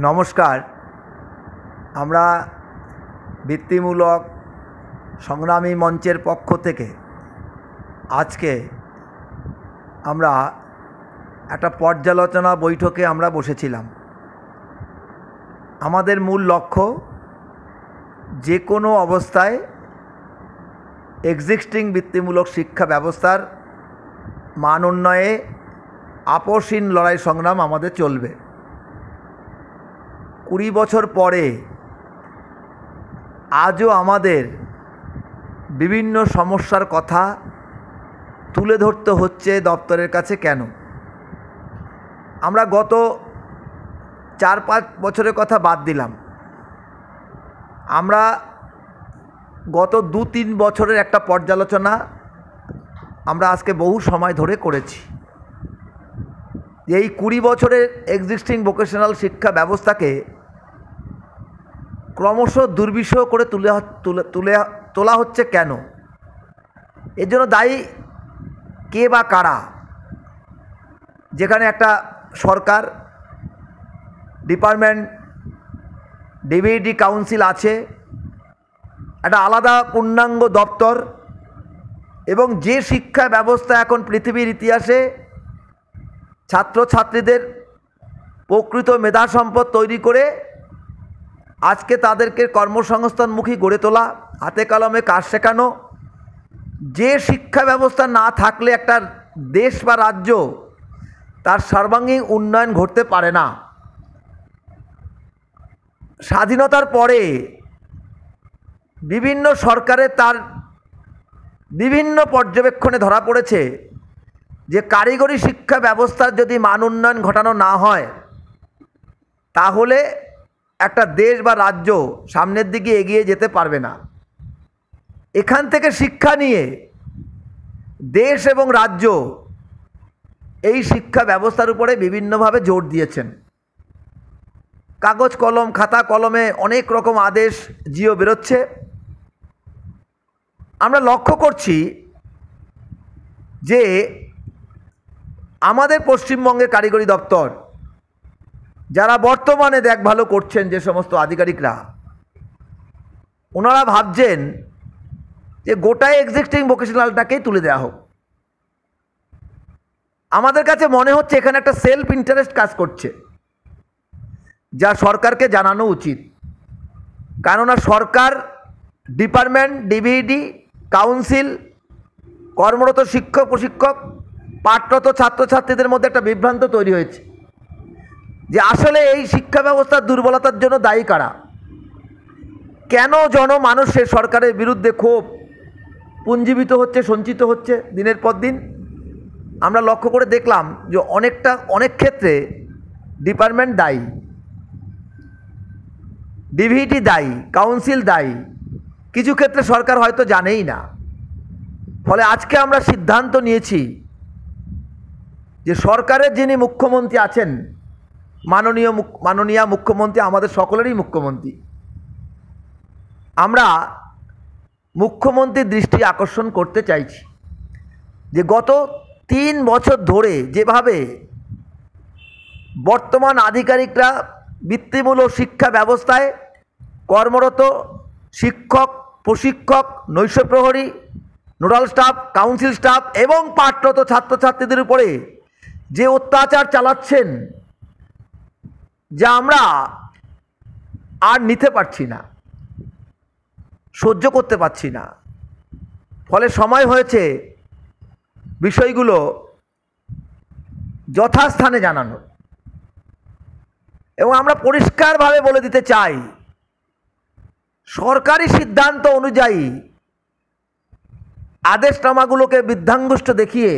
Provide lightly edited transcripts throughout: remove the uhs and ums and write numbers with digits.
নমস্কার। আমরা বৃত্তিমূলক সংগ্রামী মঞ্চের পক্ষ থেকে আজকে আমরা একটা পর্যালোচনা বৈঠকে আমরা বসেছিলাম। আমাদের মূল লক্ষ্য যে কোনো অবস্থায় এক্সিস্টিং বৃত্তিমূলক শিক্ষা ব্যবস্থার মান উন্নয়ে আপোষহীন লড়াই সংগ্রাম আমাদের চলবে। 20 বছর পরে আজও আমাদের বিভিন্ন সমস্যার কথা তুলে ধরতে হচ্ছে দপ্তরের কাছে। কেন? আমরা গত 4-5 বছরের কথা বাদ দিলাম, আমরা গত 2-3 বছরের একটা পর্যালোচনা আমরা আজকে বহু সময় ধরে করেছি। এই 20 বছরের এক্সিস্টিং ভোকেশনাল শিক্ষা ব্যবস্থাকে ক্রমশ দুর্বিষহ করে তোলা হচ্ছে কেন? এর জন্য দায়ী কে বা কারা? যেখানে একটা সরকার, ডিপার্টমেন্ট, ডিভিডি কাউন্সিল আছে, একটা আলাদা পূর্ণাঙ্গ দপ্তর, এবং যে শিক্ষা ব্যবস্থা এখন পৃথিবীর ইতিহাসে ছাত্রছাত্রীদের প্রকৃত মেধা সম্পদ তৈরি করে আজকে তাদেরকে কর্মসংস্থানমুখী গড়ে তোলা, হাতে কলমে কাজ শেখানো, যে শিক্ষা ব্যবস্থা না থাকলে একটা দেশ বা রাজ্য তার সর্বাঙ্গীন উন্নয়ন ঘটতে পারে না। স্বাধীনতার পরে বিভিন্ন সরকারের তার বিভিন্ন পর্যবেক্ষণে ধরা পড়েছে যে কারিগরি শিক্ষা ব্যবস্থার যদি মান উন্নয়ন ঘটানো না হয় তাহলে একটা দেশ বা রাজ্য সামনের দিকে এগিয়ে যেতে পারবে না। এখান থেকে শিক্ষা নিয়ে দেশ এবং রাজ্য এই শিক্ষা ব্যবস্থার উপরে বিভিন্নভাবে জোর দিয়েছেন। কাগজ কলম, খাতা কলমে অনেক রকম আদেশ জিও বেরোচ্ছে। আমরা লক্ষ্য করছি যে আমাদের পশ্চিমবঙ্গের কারিগরি দপ্তর যারা বর্তমানে দেখভাল করছেন, যে সমস্ত আধিকারিকরা, ওনারা ভাবছেন যে গোটাই এক্সিস্টিং ভোকেশনালটাকেই তুলে দেওয়া হোক। আমাদের কাছে মনে হচ্ছে এখানে একটা সেলফ ইন্টারেস্ট কাজ করছে, যা সরকারকে জানানো উচিত। কেননা সরকার, ডিপার্টমেন্ট, ডিভিডি কাউন্সিল, কর্মরত শিক্ষক প্রশিক্ষক, পাঠরত ছাত্রছাত্রীদের মধ্যে একটা বিভ্রান্ত তৈরি হয়েছে যে আসলে এই শিক্ষা ব্যবস্থার দুর্বলতার জন্য দায়ী কারা। কেন জনমানুষের সরকারের বিরুদ্ধে ক্ষোভ পুঞ্জীবিত হচ্ছে, সঞ্চিত হচ্ছে দিনের পর দিন। আমরা লক্ষ্য করে দেখলাম যে অনেক ক্ষেত্রে ডিপার্টমেন্ট দায়ী, ডিভিডি দায়ী, কাউন্সিল দায়ী, কিছু ক্ষেত্রে সরকার হয়তো জানেই না। ফলে আজকে আমরা সিদ্ধান্ত নিয়েছি যে সরকারের যিনি মুখ্যমন্ত্রী আছেন, মাননীয় মুখ্যমন্ত্রী, আমাদের সকলেরই মুখ্যমন্ত্রী, আমরা মুখ্যমন্ত্রীর দৃষ্টি আকর্ষণ করতে চাইছি যে গত 3 বছর ধরে যেভাবে বর্তমান আধিকারিকরা বৃত্তিমূলক শিক্ষা ব্যবস্থায় কর্মরত শিক্ষক প্রশিক্ষক, নৈশ প্রহরী, নোডাল স্টাফ, কাউন্সিল স্টাফ এবং পাঠরত ছাত্রছাত্রীদের উপরে যে অত্যাচার চালাচ্ছেন, যা আমরা আর নিতে পারছি না, সহ্য করতে পারছি না। ফলে সময় হয়েছে বিষয়গুলো যথাস্থানে জানানো। এবং আমরা পরিষ্কারভাবে বলে দিতে চাই, সরকারি সিদ্ধান্ত অনুযায়ী আদেশনামাগুলোকে বৃদ্ধাঙ্গুষ্ঠ দেখিয়ে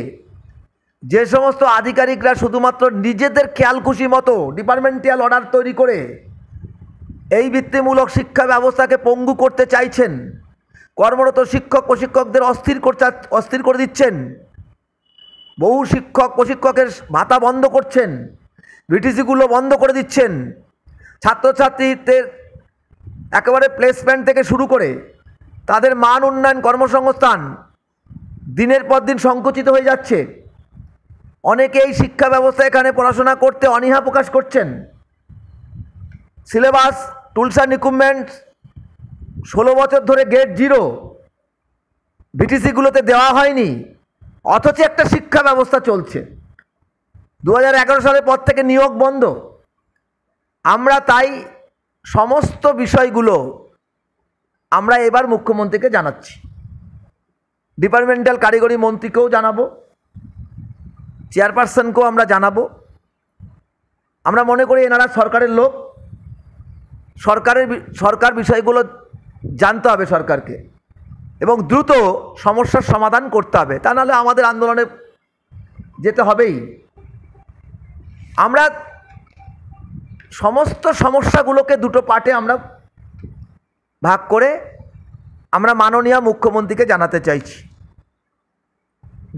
যে সমস্ত আধিকারিকরা শুধুমাত্র নিজেদের খেয়ালখুশি মতো ডিপার্টমেন্টাল অর্ডার তৈরি করে এই বৃত্তিমূলক শিক্ষা ব্যবস্থাকে পঙ্গু করতে চাইছেন, কর্মরত শিক্ষক প্রশিক্ষকদের অস্থির করে দিচ্ছেন, বহু শিক্ষক প্রশিক্ষকের ভাতা বন্ধ করছেন, ভিটিসিগুলো বন্ধ করে দিচ্ছেন, ছাত্রছাত্রীদের একেবারে প্লেসমেন্ট থেকে শুরু করে তাদের মান উন্নয়ন, কর্মসংস্থান দিনের পর দিন সংকুচিত হয়ে যাচ্ছে। অনেকে এই শিক্ষা ব্যবস্থা এখানে পড়াশোনা করতে অনীহা প্রকাশ করছেন। সিলেবাস, টুলস অ্যান্ড ইকুইপমেন্টস 16 বছর ধরে গেট জিরো বিটিসিগুলোতে দেওয়া হয়নি, অথচ একটা শিক্ষা ব্যবস্থা চলছে। 2011 সালের পর থেকে নিয়োগ বন্ধ। আমরা তাই সমস্ত বিষয়গুলো আমরা এবার মুখ্যমন্ত্রীকে জানাচ্ছি, ডিপার্টমেন্টাল কারিগরি মন্ত্রীকেও জানাবো, চেয়ারপারসনকেও আমরা জানাবো। আমরা মনে করি এনারা সরকারের লোক, সরকার বিষয়গুলো জানতে হবে সরকারকে, এবং দ্রুত সমস্যার সমাধান করতে হবে, তা নাহলে আমাদের আন্দোলনে যেতে হবেই। আমরা সমস্ত সমস্যাগুলোকে দুটো পার্টে আমরা ভাগ করে আমরা মাননীয় মুখ্যমন্ত্রীকে জানাতে চাইছি।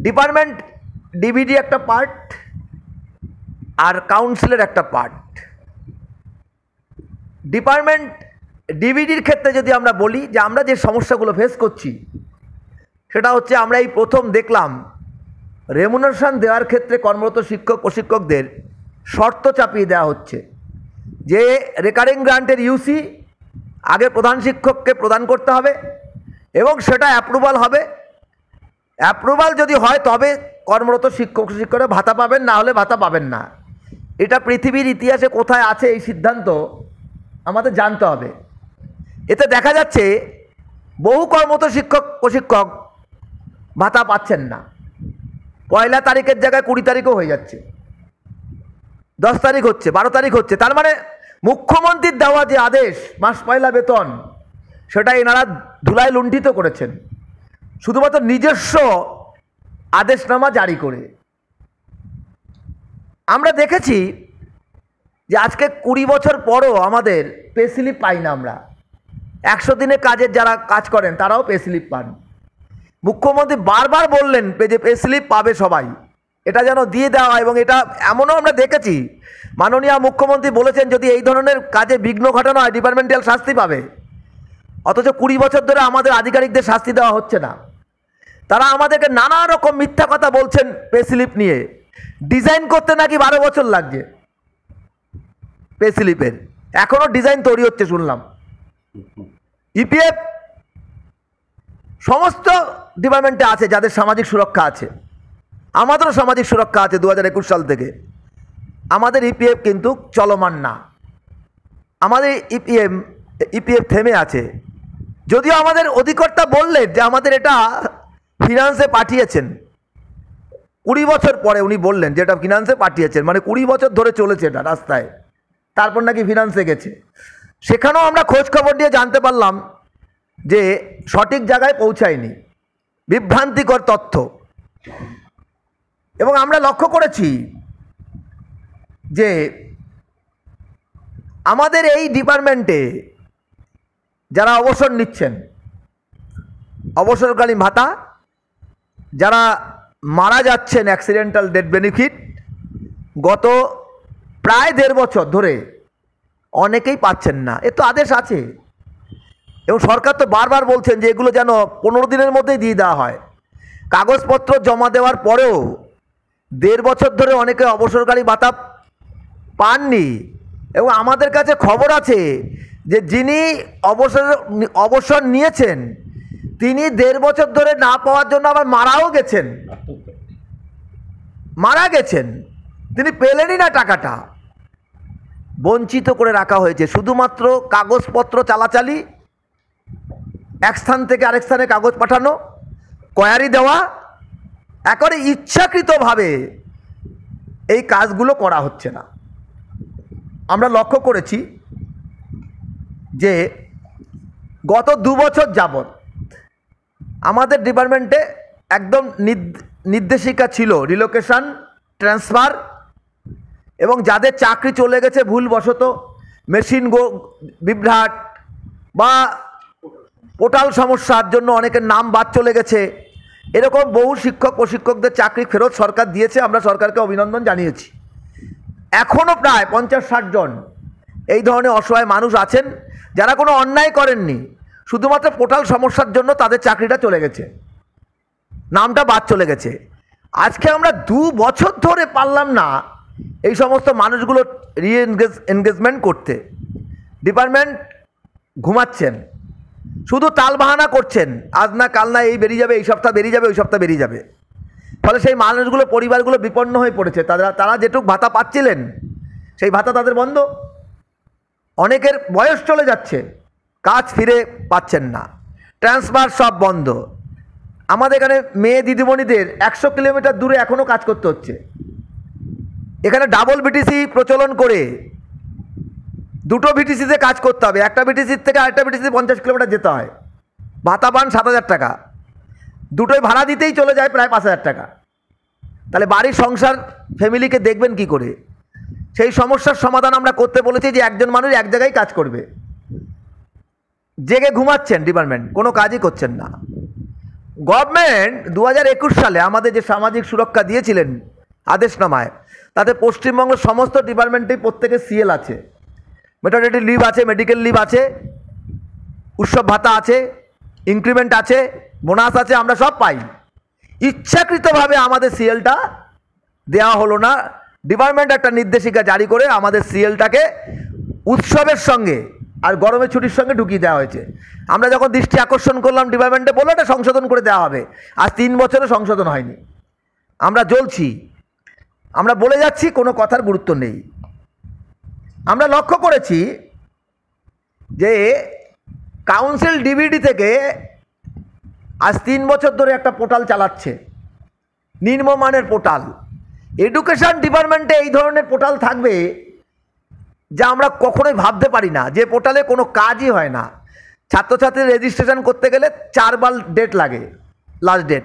ডিপার্টমেন্ট ডিবিডি একটা পার্ট আর কাউন্সিলের একটা পার্ট। ডিপার্টমেন্ট ডিবিডির ক্ষেত্রে যদি আমরা বলি যে আমরা যে সমস্যাগুলো ফেস করছি, সেটা হচ্ছে আমরা এই প্রথম দেখলাম রেমুনারেশন দেওয়ার ক্ষেত্রে কর্মরত শিক্ষক প্রশিক্ষকদের শর্ত চাপিয়ে দেওয়া হচ্ছে যে রেকারিং গ্রান্টের ইউসি আগে প্রধান শিক্ষককে প্রদান করতে হবে এবং সেটা অ্যাপ্রুভাল হবে। অ্যাপ্রুভাল যদি হয় তবে কর্মরত শিক্ষক শিক্ষকরা ভাতা পাবেন, না হলে ভাতা পাবেন না। এটা পৃথিবীর ইতিহাসে কোথায় আছে এই সিদ্ধান্ত আমাদের জানতে হবে। এতে দেখা যাচ্ছে বহু কর্মরত শিক্ষক প্রশিক্ষক ভাতা পাচ্ছেন না, 1 তারিখের জায়গায় 20 তারিখও হয়ে যাচ্ছে, 10 তারিখ হচ্ছে, 12 তারিখ হচ্ছে। তার মানে মুখ্যমন্ত্রীর দেওয়া যে আদেশ মাস পয়লা বেতন, সেটা এনারা ধুলায় লুণ্ঠিত করেছেন শুধুমাত্র নিজস্ব আদেশনামা জারি করে। আমরা দেখেছি যে আজকে 20 বছর পরও আমাদের পে স্লিপ পাই না। আমরা 100 দিনে কাজের যারা কাজ করেন তারাও পে স্লিপ পান। মুখ্যমন্ত্রী বারবার বললেন যে পে স্লিপ পাবে সবাই, এটা যেন দিয়ে দেওয়া হয়। এবং এটা এমনও আমরা দেখেছি মাননীয় মুখ্যমন্ত্রী বলেছেন যদি এই ধরনের কাজে বিঘ্ন ঘটানো হয় ডিপার্টমেন্টাল শাস্তি পাবে, অথচ 20 বছর ধরে আমাদের আধিকারিকদের শাস্তি দেওয়া হচ্ছে না। তারা আমাদেরকে নানা রকম মিথ্যা কথা বলছেন পে স্লিপ নিয়ে। ডিজাইন করতে নাকি 12 বছর লাগছে পে স্লিপের, এখনও ডিজাইন তৈরি হচ্ছে শুনলাম। ইপিএফ সমস্ত ডিপার্টমেন্টে আছে যাদের সামাজিক সুরক্ষা আছে, আমাদেরও সামাজিক সুরক্ষা আছে 2021 সাল থেকে। আমাদের ইপিএফ কিন্তু চলমান না, আমাদের ইপিএফ থেমে আছে। যদিও আমাদের অধিকর্তা বললেন যে আমাদের এটা ফিনান্সে পাঠিয়েছেন, 20 বছর পরে উনি বললেন যে এটা ফিনান্সে পাঠিয়েছেন, মানে 20 বছর ধরে চলেছে এটা রাস্তায়, তারপর নাকি ফিনান্সে গেছে। সেখানেও আমরা খোঁজ খবর নিয়ে জানতে পারলাম যে সঠিক জায়গায় পৌঁছায়নি, বিভ্রান্তিকর তথ্য। এবং আমরা লক্ষ্য করেছি যে আমাদের এই ডিপার্টমেন্টে যারা অবসর নিচ্ছেন, অবসরকালীন ভাতা, যারা মারা যাচ্ছেন অ্যাক্সিডেন্টাল ডেথ বেনিফিট, গত প্রায় 1.5 বছর ধরে অনেকেই পাচ্ছেন না। এ তো আদেশ আছে এবং সরকার তো বারবার বলছেন যে এগুলো যেন 15 দিনের মধ্যেই দিয়ে দেওয়া হয়। কাগজপত্র জমা দেওয়ার পরেও 1.5 বছর ধরে অনেকে অবসরকারী ভাতা পাননি। এবং আমাদের কাছে খবর আছে যে যিনি অবসর নিয়েছেন তিনি 1.5 বছর ধরে না পাওয়ার জন্য আবার মারা গেছেন, তিনি পেলেনই না টাকাটা, বঞ্চিত করে রাখা হয়েছে। শুধুমাত্র কাগজপত্র চালাচালি, এক স্থান থেকে আরেক স্থানে কাগজ পাঠানো, কোয়ারি দেওয়া, একেবারে ইচ্ছাকৃতভাবে এই কাজগুলো করা হচ্ছে না। আমরা লক্ষ্য করেছি যে গত 2 বছর যাবৎ আমাদের ডিপার্টমেন্টে একদম নির্দেশিকা ছিল রিলোকেশন, ট্রান্সফার, এবং যাদের চাকরি চলে গেছে ভুলবশত মেশিন বিভ্রাট বা পোর্টাল সমস্যার জন্য অনেকের নাম বাদ চলে গেছে, এরকম বহু শিক্ষক প্রশিক্ষকদের চাকরি ফেরত সরকার দিয়েছে। আমরা সরকারকে অভিনন্দন জানিয়েছি। এখনও প্রায় 50-60 জন এই ধরনের অসহায় মানুষ আছেন যারা কোনো অন্যায় করেননি, শুধুমাত্র পোর্টাল সমস্যার জন্য তাদের চাকরিটা চলে গেছে, নামটা বাদ চলে গেছে। আজকে আমরা 2 বছর ধরে পারলাম না এই সমস্ত মানুষগুলো এনগেজমেন্ট করতে। ডিপার্টমেন্ট ঘুমাচ্ছেন, শুধু তালবাহানা করছেন, আজ না কাল না এই বেরিয়ে যাবে, এই সপ্তাহ বেরিয়ে যাবে, ওই সপ্তাহ বেরিয়ে যাবে। ফলে সেই মানুষগুলো, পরিবারগুলো বিপন্ন হয়ে পড়েছে। তারা যেটুক ভাতা পাচ্ছিলেন সেই ভাতা তাদের বন্ধ। অনেকের বয়স চলে যাচ্ছে, কাজ ফিরে পাচ্ছেন না, ট্রান্সফার সব বন্ধ। আমাদের এখানে মেয়ে দিদিমণিদের 100 কিলোমিটার দূরে এখনও কাজ করতে হচ্ছে। এখানে ডাবল বিটিসি প্রচলন করে দুটো বিটিসিতে কাজ করতে হবে, একটা বিটিসির থেকে আরেকটা বিটিসিতে 50 কিলোমিটার যেতে হয়। ভাতা পান 7,000 টাকা, দুটোই ভাড়া দিতেই চলে যায় প্রায় 5,000 টাকা। তাহলে বাড়ির সংসার ফ্যামিলিকে দেখবেন কি করে? সেই সমস্যার সমাধান আমরা করতে বলেছি যে একজন মানুষ এক জায়গায় কাজ করবে। জেগে ঘুমাচ্ছেন ডিপার্টমেন্ট, কোনো কাজই করছেন না। গভর্নমেন্ট 2021 সালে আমাদের যে সামাজিক সুরক্ষা দিয়েছিলেন আদেশনামায়, তাতে পশ্চিমবঙ্গের সমস্ত ডিপার্টমেন্টেই প্রত্যেকে সিএল আছে, ম্যাটারনিটি লিভ আছে, মেডিকেল লিভ আছে, উৎসব ভাতা আছে, ইনক্রিমেন্ট আছে, বোনাস আছে, আমরা সব পাই। ইচ্ছাকৃতভাবে আমাদের সিএলটা দেওয়া হলো না। ডিপার্টমেন্ট একটা নির্দেশিকা জারি করে আমাদের সিএলটাকে উৎসবের সঙ্গে আর গরমের ছুটির সঙ্গে ঢুকিয়ে দেওয়া হয়েছে। আমরা যখন দৃষ্টি আকর্ষণ করলাম, ডিপার্টমেন্টে বললো এটা সংশোধন করে দেওয়া হবে। আজ 3 বছরে সংশোধন হয়নি। আমরা জ্বলছি, আমরা বলে যাচ্ছি, কোনো কথার গুরুত্ব নেই। আমরা লক্ষ্য করেছি যে কাউন্সিল ডিবিডি থেকে আজ 3 বছর ধরে একটা পোর্টাল চালাচ্ছে, নিম্নমানের পোর্টাল। এডুকেশন ডিপার্টমেন্টে এই ধরনের পোর্টাল থাকবে যা আমরা কখনোই ভাবতে পারি না, যে পোর্টালে কোনো কাজই হয় না। ছাত্রছাত্রীর রেজিস্ট্রেশন করতে গেলে 4 বার ডেট লাগে, লাস্ট ডেট।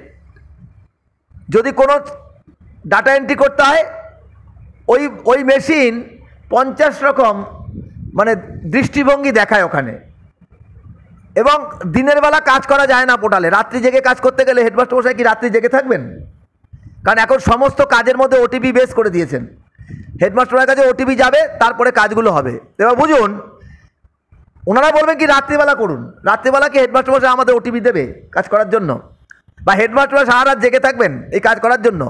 যদি কোনো ডাটা এন্ট্রি করতে হয়, ওই মেশিন 50 রকম মানে দৃষ্টিভঙ্গি দেখায় ওখানে। এবং দিনের বেলা কাজ করা যায় না পোর্টালে। রাত্রি জেগে কাজ করতে গেলে হেডমাস্টার মশাই কি রাত্রি জেগে থাকবেন? কারণ এখন সমস্ত কাজের মধ্যে ওটিপি বেস করে দিয়েছেন। হেডমাস্টারের কাছে ওটিপি যাবে, তারপরে কাজগুলো হবে। এবার বুঝুন, ওনারা বলবেন কি রাত্রিবেলা করুন। রাত্রিবেলা কি হেডমাস্টার মশাই আমাদের ওটিপি দেবে কাজ করার জন্য? বা হেডমাস্টার সারা রাত জেগে থাকবেন এই কাজ করার জন্য?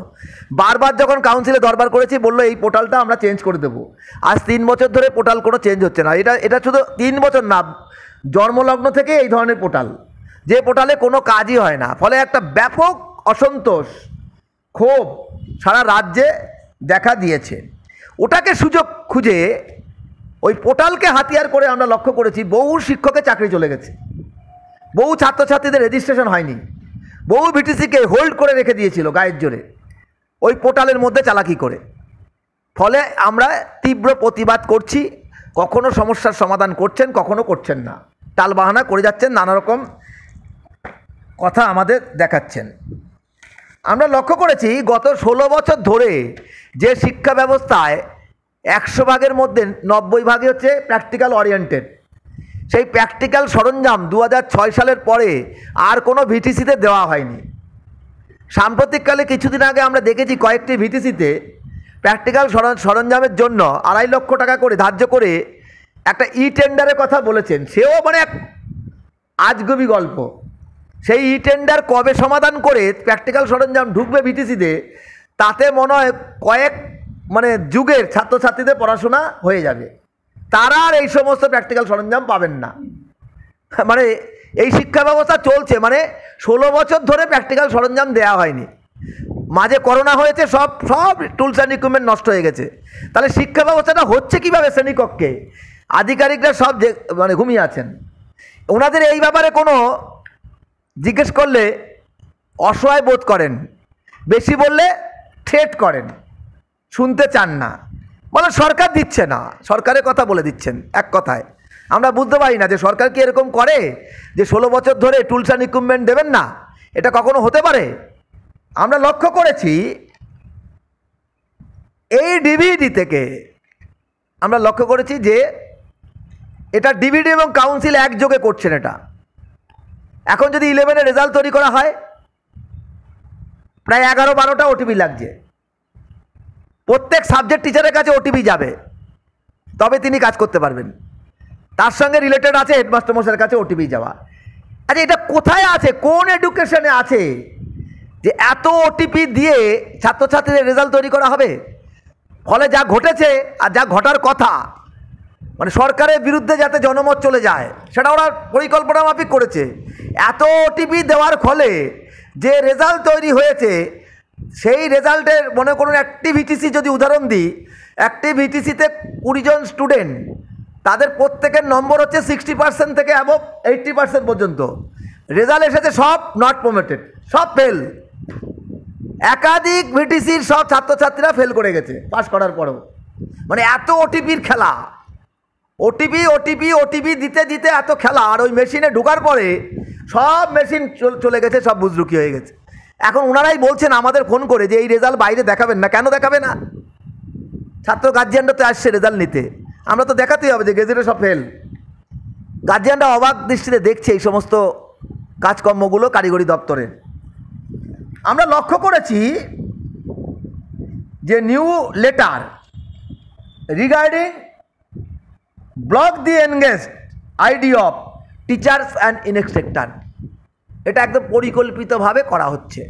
বারবার যখন কাউন্সিলে দরবার করেছি, বললো এই পোর্টালটা আমরা চেঞ্জ করে দেবো। আজ 3 বছর ধরে পোর্টাল কোনো চেঞ্জ হচ্ছে না। এটা শুধু 3 বছর না, জন্মলগ্ন থেকে এই ধরনের পোর্টাল, যে পোর্টালে কোনো কাজই হয় না। ফলে একটা ব্যাপক অসন্তোষ, ক্ষোভ সারা রাজ্যে দেখা দিয়েছে। ওটাকে সুযোগ খুঁজে ওই পোর্টালকে হাতিয়ার করে আমরা লক্ষ্য করেছি বহু শিক্ষকের চাকরি চলে গেছে, বহু ছাত্রছাত্রীদের রেজিস্ট্রেশন হয়নি, বহু বিটিসিকে হোল্ড করে রেখে দিয়েছিল গায়ের জোরে ওই পোর্টালের মধ্যে চালাকি করে। ফলে আমরা তীব্র প্রতিবাদ করছি। কখনো সমস্যার সমাধান করছেন, কখনো করছেন না, টালবাহানা করে যাচ্ছেন, নানা রকম কথা আমাদের দেখাচ্ছেন। আমরা লক্ষ্য করেছি গত 16 বছর ধরে যে শিক্ষা ব্যবস্থায় 100 ভাগের মধ্যে 90 ভাগই হচ্ছে প্র্যাকটিক্যাল ওরিয়েন্টেড। সেই প্র্যাকটিক্যাল সরঞ্জাম 2006 সালের পরে আর কোনো ভিটিসিতে দেওয়া হয়নি। সাম্প্রতিককালে কিছুদিন আগে আমরা দেখেছি কয়েকটি ভিটিসিতে প্র্যাকটিক্যাল সরঞ্জামের জন্য 2.5 লক্ষ টাকা করে ধার্য করে একটা টেন্ডারের কথা বলেছেন। সেও মানে এক আজগুবি গল্প। সেই টেন্ডার কবে সমাধান করে প্র্যাকটিক্যাল সরঞ্জাম ঢুকবে ভিটিসিতে, তাতে মনে হয় কয়েক যুগের ছাত্রছাত্রীদের পড়াশোনা হয়ে যাবে। তারা আর এই সমস্ত প্র্যাকটিক্যাল সরঞ্জাম পাবেন না। এই শিক্ষা ব্যবস্থা চলছে 16 বছর ধরে প্র্যাকটিক্যাল সরঞ্জাম দেওয়া হয়নি। মাঝে করোনা হয়েছে, সব টুলস অ্যান্ড ইকুইপমেন্ট নষ্ট হয়ে গেছে। তাহলে শিক্ষা ব্যবস্থাটা হচ্ছে কীভাবে? শ্রেণীকক্ষে আধিকারিকরা সব ঘুমিয়ে আছেন। ওনাদের এই ব্যাপারে কোনো জিজ্ঞেস করলে অসহায় বোধ করেন, বেশি বললে থ্রেট করেন, শুনতে চান না, বলে সরকার দিচ্ছে না, সরকারের কথা বলে দিচ্ছেন। এক কথায় আমরা বুঝতে পারি না যে সরকার কি এরকম করে যে 16 বছর ধরে টুলস অ্যান্ড ইকুইপমেন্ট দেবেন না? এটা কখনো হতে পারে? আমরা লক্ষ্য করেছি এই ডিভিডি থেকে, আমরা লক্ষ্য করেছি যে এটা ডিভিডি এবং কাউন্সিল একযোগে করছেন। এটা এখন যদি 11-এর রেজাল্ট তৈরি করা হয়, প্রায় 11-12টা ওটিপি লাগছে। প্রত্যেক সাবজেক্ট টিচারের কাছে ওটিপি যাবে, তবে তিনি কাজ করতে পারবেন। তার সঙ্গে রিলেটেড আছে হেডমাস্টার মশাইয়ের কাছে ওটিপি যাওয়া। আচ্ছা, এটা কোথায় আছে, কোন এডুকেশনে আছে যে এত ওটিপি দিয়ে ছাত্রছাত্রীদের রেজাল্ট তৈরি করা হবে? ফলে যা ঘটেছে আর যা ঘটার কথা, মানে সরকারের বিরুদ্ধে যাতে জনমত চলে যায় সেটা ওরা পরিকল্পনা মাফিক করেছে। এত ওটিপি দেওয়ার ফলে যে রেজাল্ট তৈরি হয়েছে সেই রেজাল্টের মনে করুন একটি ভিটিসি যদি উদাহরণ দিই, একটি ভিটিসিতে 20 জন স্টুডেন্ট, তাদের প্রত্যেকের নম্বর হচ্ছে 60% থেকে অ্যাবভ 80% পর্যন্ত। রেজাল্ট এসেছে সব নট প্রমোটেড, সব ফেল। একাধিক ভিটিসির সব ছাত্রছাত্রীরা ফেল করে গেছে পাস করার পরেও। মানে এত ওটিপির খেলা, ওটিপি ওটিপি ওটিপি দিতে দিতে এত খেলা। আর ওই মেশিনে ঢোকার পরে সব মেশিন চলে গেছে, সব বুজরুকি হয়ে গেছে। এখন ওনারাই বলছেন আমাদের ফোন করে যে এই রেজাল্ট বাইরে দেখাবেন না। কেন দেখাবে না? ছাত্র গার্জিয়ানরা তো আসছে রেজাল্ট নিতে, আমরা তো দেখাতেই হবে যে গেজেটে সব ফেল। গার্জিয়ানরা অবাক দৃষ্টিতে দেখছে এই সমস্ত কাজকর্মগুলো কারিগরি দপ্তরের। আমরা লক্ষ্য করেছি যে new letter regarding block the engaged ID of teachers and instructor, এটা একদম পরিকল্পিতভাবে করা হচ্ছে।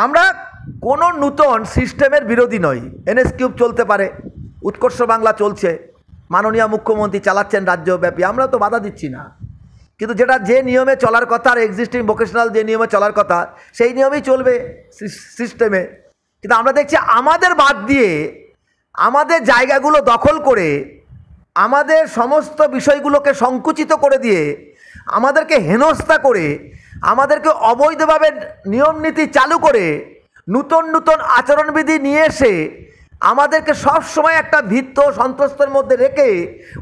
আমরা কোনো নূতন সিস্টেমের বিরোধী নই। NS কিউব চলতে পারে, উৎকর্ষ বাংলা চলছে, মাননীয় মুখ্যমন্ত্রী চালাচ্ছেন রাজ্যব্যাপী, আমরা তো বাধা দিচ্ছি না। কিন্তু যেটা যে নিয়মে চলার কথা আর এক্সিস্টিং ভোকেশনাল যে নিয়মে চলার কথা সেই নিয়মেই চলবে সিস্টেমে। কিন্তু আমরা দেখছি আমাদের বাদ দিয়ে, আমাদের জায়গাগুলো দখল করে, আমাদের সমস্ত বিষয়গুলোকে সংকুচিত করে দিয়ে, আমাদেরকে হেনস্থা করে, আমাদেরকে অবৈধভাবে নিয়ম নীতি চালু করে, নূতন নূতন আচরণবিধি নিয়ে এসে আমাদেরকে সব সময় একটা ভীত সন্ত্রস্তের মধ্যে রেখে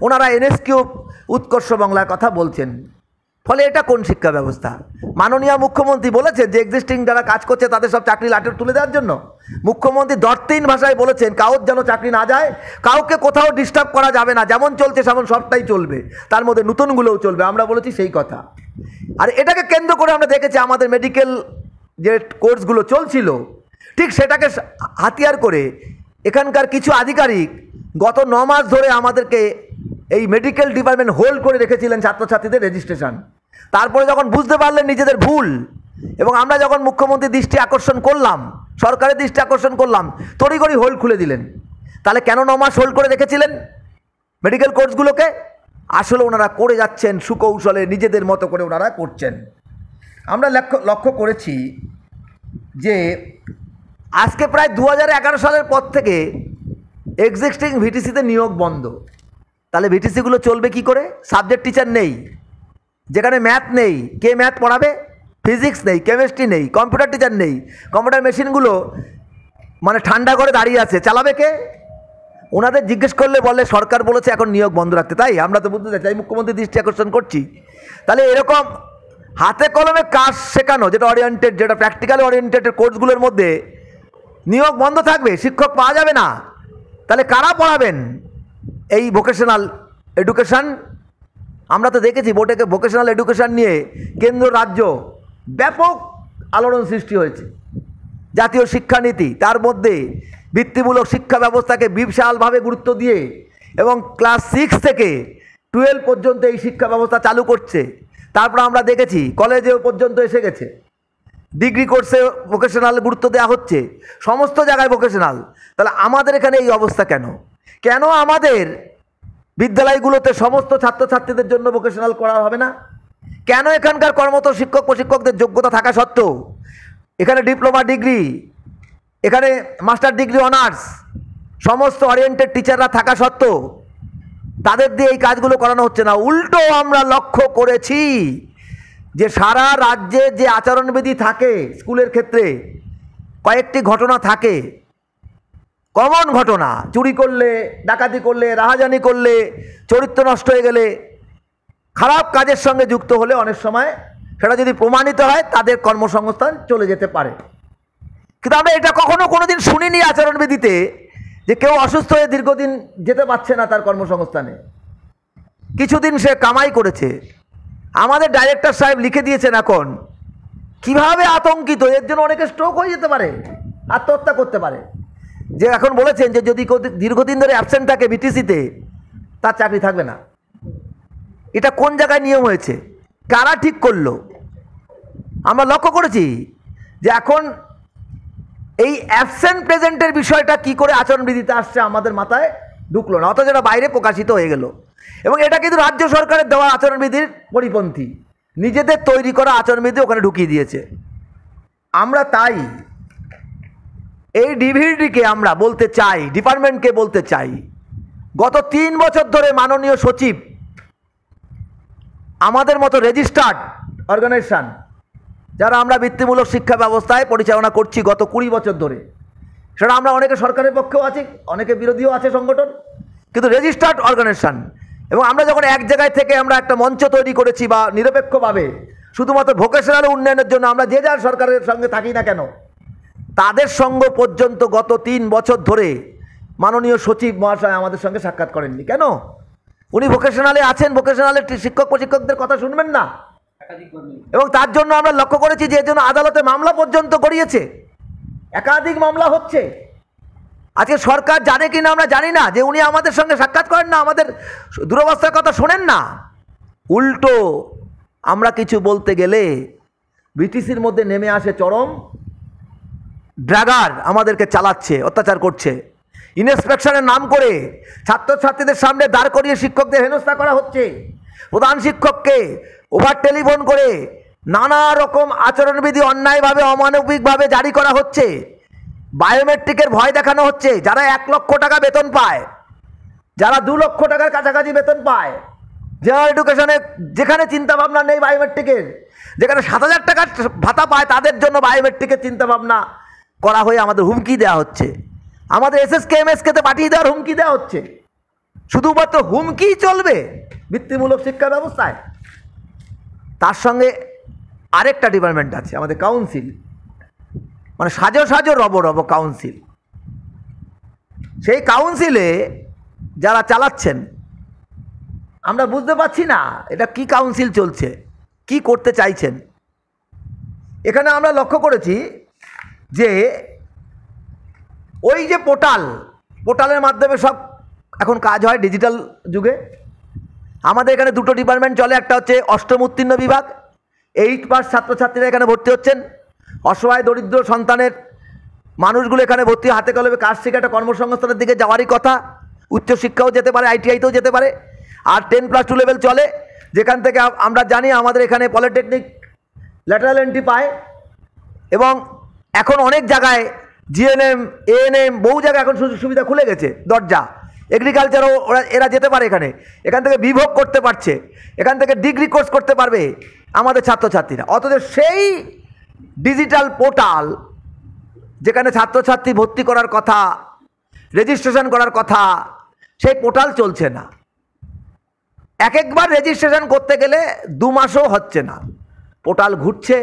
ওনারা NS কিউব উৎকর্ষ বাংলার কথা বলছেন। ফলে এটা কোন শিক্ষা ব্যবস্থা? মাননীয় মুখ্যমন্ত্রী বলেছেন যে এক্সিস্টিং যারা কাজ করছে তাদের সব চাকরি লাটে তুলে দেওয়ার জন্য। মুখ্যমন্ত্রী দর্তিন ভাষায় বলেছেন কাউর যেন চাকরি না যায়, কাউকে কোথাও ডিস্টার্ব করা যাবে না, যেমন চলছে সেমন সবটাই চলবে, তার মধ্যে নতুনগুলোও চলবে। আমরা বলেছি সেই কথা। আর এটাকে কেন্দ্র করে আমরা দেখেছি আমাদের মেডিকেল যে কোর্সগুলো চলছিল, ঠিক সেটাকে হাতিয়ার করে এখানকার কিছু আধিকারিক গত 9 মাস ধরে আমাদেরকে এই মেডিকেল ডিপার্টমেন্ট হোল্ড করে রেখেছিলেন ছাত্রছাত্রীদের রেজিস্ট্রেশন। তারপরে যখন বুঝতে পারলেন নিজেদের ভুল, এবং আমরা যখন মুখ্যমন্ত্রীর দৃষ্টি আকর্ষণ করলাম, সরকারের দৃষ্টি আকর্ষণ করলাম, তড়িঘড়ি হোল্ড খুলে দিলেন। তাহলে কেন 9 মাস হোল্ড করে রেখেছিলেন মেডিকেল কোর্সগুলোকে? আসলে ওনারা করে যাচ্ছেন সুকৌশলে, নিজেদের মতো করে ওনারা করছেন। আমরা লক্ষ্য করেছি যে আজকে প্রায় 2011 সালের পর থেকে এক্সিস্টিং ভিটিসিতে নিয়োগ বন্ধ। তাহলে ভিটিসিগুলো চলবে কি করে? সাবজেক্ট টিচার নেই, যেখানে ম্যাথ নেই, কে ম্যাথ পড়াবে? ফিজিক্স নেই, কেমিস্ট্রি নেই, কম্পিউটার টিচার নেই, কম্পিউটার মেশিনগুলো মানে ঠান্ডা করে দাঁড়িয়ে আছে, চালাবে কে? ওনাদের জিজ্ঞেস করলে বলে সরকার বলেছে এখন নিয়োগ বন্ধ রাখতে। তাই আমরা তো বুঝতে চাই, মুখ্যমন্ত্রী দৃষ্টি আকর্ষণ করছি। তাহলে এরকম হাতে কলমে কাজ শেখানো, যেটা ওরিয়েন্টেড, যেটা প্র্যাকটিক্যালি ওরিয়েন্টেড কোর্সগুলোর মধ্যে নিয়োগ বন্ধ থাকবে, শিক্ষক পাওয়া যাবে না। তাহলে কারা পড়াবেন এই ভোকেশনাল এডুকেশন? আমরা তো দেখেছি বোর্ডে ভোকেশনাল এডুকেশন নিয়ে কেন্দ্র রাজ্য ব্যাপক আলোড়ন সৃষ্টি হয়েছে। জাতীয় শিক্ষানীতি, তার মধ্যে বৃত্তিমূলক শিক্ষা ব্যবস্থাকে বিশালভাবে গুরুত্ব দিয়ে এবং ক্লাস 6 থেকে 12 পর্যন্ত এই শিক্ষা ব্যবস্থা চালু করছে। তারপর আমরা দেখেছি কলেজেও পর্যন্ত এসে গেছে, ডিগ্রি কোর্সে ভোকেশনাল গুরুত্ব দেওয়া হচ্ছে, সমস্ত জায়গায় ভোকেশনাল। তাহলে আমাদের এখানে এই অবস্থা কেন? কেন আমাদের বিদ্যালয়গুলোতে সমস্ত ছাত্রছাত্রীদের জন্য ভোকেশনাল করা হবে না? কেন এখানকার কর্মরত শিক্ষক প্রশিক্ষকদের যোগ্যতা থাকা সত্ত্বেও, এখানে ডিপ্লোমা ডিগ্রি, এখানে মাস্টার ডিগ্রি অনার্স, সমস্ত ওরিয়েন্টেড টিচাররা থাকা সত্ত্বেও তাদের দিয়ে এই কাজগুলো করানো হচ্ছে না? উল্টো আমরা লক্ষ্য করেছি যে সারা রাজ্যে যে আচরণবিধি থাকে স্কুলের ক্ষেত্রে, কয়েকটি ঘটনা থাকে, কমন ঘটনা, চুরি করলে, ডাকাতি করলে, রাহাজানি করলে, চরিত্র নষ্ট হয়ে গেলে, খারাপ কাজের সঙ্গে যুক্ত হলে অনেক সময় সেটা যদি প্রমাণিত হয় তাদের কর্মসংস্থান চলে যেতে পারে। কিন্তু আমরা এটা কখনো কোনোদিন শুনিনি আচরণবিধিতে যে কেউ অসুস্থ হয়ে দীর্ঘদিন যেতে পারছে না তার কর্মসংস্থানে, কিছুদিন সে কামাই করেছে। আমাদের ডাইরেক্টর সাহেব লিখে দিয়েছেন এখন কিভাবে আতঙ্কিত, এর জন্য অনেকে স্ট্রোক হয়ে যেতে পারে, আত্মহত্যা করতে পারে। যে এখন বলেছেন যে যদি দীর্ঘদিন ধরে অ্যাবসেন্ট থাকে বিটিসিতে, তার চাকরি থাকবে না। এটা কোন জায়গায় নিয়ম হয়েছে? কারা ঠিক করলো? আমরা লক্ষ্য করেছি যে এখন এই অ্যাবসেন্ট প্রেজেন্টের বিষয়টা কি করে আচরণবিধিতে আসছে আমাদের মাথায় ঢুকলো না, অথচ এটা বাইরে প্রকাশিত হয়ে গেল। এবং এটা কিন্তু রাজ্য সরকারের দেওয়া আচরণবিধির পরিপন্থী, নিজেদের তৈরি করা আচরণবিধি ওখানে ঢুকিয়ে দিয়েছে। আমরা তাই এই ডিভিডিকে আমরা বলতে চাই, ডিপার্টমেন্টকে বলতে চাই, গত 3 বছর ধরে মাননীয় সচিব আমাদের মতো রেজিস্টার্ড অর্গানাইজেশন যারা আমরা বৃত্তিমূলক শিক্ষা ব্যবস্থায় পরিচালনা করছি গত 20 বছর ধরে, সেটা আমরা অনেকে সরকারের পক্ষেও আছি, অনেকে বিরোধীও আছে সংগঠন, কিন্তু রেজিস্টার্ড অর্গানাইজেশন। এবং আমরা যখন এক জায়গায় থেকে আমরা একটা মঞ্চ তৈরি করেছি বা নিরপেক্ষভাবে শুধুমাত্র ভোকেশনাল উন্নয়নের জন্য আমরা যে যার সরকারের সঙ্গে থাকি না কেন, তাদের সঙ্গ পর্যন্ত গত 3 বছর ধরে মাননীয় সচিব মহাশয় আমাদের সঙ্গে সাক্ষাৎ করেননি। কেন? উনি ভোকেশনালে আছেন, ভোকেশনালের শিক্ষক প্রশিক্ষকদের কথা শুনবেন না। এবং তার জন্য আমরা লক্ষ্য করেছি যে এর জন্য আদালতে মামলা পর্যন্ত গড়িয়েছে, একাধিক মামলা হচ্ছে। আজকে সরকার জানে কি না আমরা জানি না যে উনি আমাদের সঙ্গে সাক্ষাৎ করেন না, আমাদের দুরবস্থার কথা শোনেন না। উল্টো আমরা কিছু বলতে গেলে বিটিসির মধ্যে নেমে আসে চরম ড্রাগার, আমাদেরকে চালাচ্ছে, অত্যাচার করছে। ইনস্পেকশনের নাম করে ছাত্রছাত্রীদের সামনে দাঁড় করিয়ে শিক্ষকদের হেনস্থা করা হচ্ছে, প্রধান শিক্ষককে ওভার টেলিফোন করে নানা রকম আচরণবিধি অন্যায়ভাবে অমানবিকভাবে জারি করা হচ্ছে, বায়োমেট্রিকের ভয় দেখানো হচ্ছে। যারা 1 লক্ষ টাকা বেতন পায়, যারা 2 লক্ষ টাকার কাছাকাছি বেতন পায়, জেনারেল এডুকেশনে যেখানে চিন্তাভাবনা নেই বায়োমেট্রিকের, যেখানে 7,000 টাকার ভাতা পায়, তাদের জন্য বায়োমেট্রিকের চিন্তাভাবনা করা হয়ে আমাদের হুমকি দেওয়া হচ্ছে, আমাদের এসএসকে এমএসকেতে পাঠিয়ে দেওয়ার হুমকি দেওয়া হচ্ছে। শুধুমাত্র হুমকিই চলবে বৃত্তিমূলক শিক্ষা ব্যবস্থায়? তার সঙ্গে আরেকটা ডিপার্টমেন্ট আছে, আমাদের কাউন্সিল, মানে সাজো সাজো রব রব কাউন্সিল। সেই কাউন্সিলে যারা চালাচ্ছেন আমরা বুঝতে পারছি না এটা কি কাউন্সিল চলছে, কি করতে চাইছেন। এখানে আমরা লক্ষ্য করেছি যে ওই যে পোর্টালের মাধ্যমে সব এখন কাজ হয় ডিজিটাল যুগে। আমাদের এখানে 2টো ডিপার্টমেন্ট চলে, একটা হচ্ছে অষ্টম উত্তীর্ণ বিভাগ, 8 পাস ছাত্রছাত্রীরা এখানে ভর্তি হচ্ছেন। অসহায় দরিদ্র সন্তানের মানুষগুলো এখানে ভর্তি, হাতে কলমে কাজ শিখে একটা কর্মসংস্থানের দিকে যাওয়ারই কথা। উচ্চশিক্ষাও যেতে পারে, আইটিআইতেও যেতে পারে। আর 10+2 লেভেল চলে, যেখান থেকে আমরা জানি আমাদের এখানে পলিটেকনিক ল্যাটারাল এন্ট্রি পায়। এবং এখন অনেক জায়গায় জিএনএম এএনএম বহু জায়গায় এখন সুযোগ সুবিধা খুলে গেছে, দরজা। এগ্রিকালচারও এরা যেতে পারে এখান থেকে বিভোগ করতে পারছে, এখান থেকে ডিগ্রি কোর্স করতে পারবে আমাদের ছাত্রছাত্রীরা। অথচ সেই ডিজিটাল পোর্টাল যেখানে ছাত্রছাত্রী ভর্তি করার কথা, রেজিস্ট্রেশন করার কথা, সেই পোর্টাল চলছে না। একবার রেজিস্ট্রেশন করতে গেলে 2 মাসও হচ্ছে না, পোর্টাল ঘুরছে,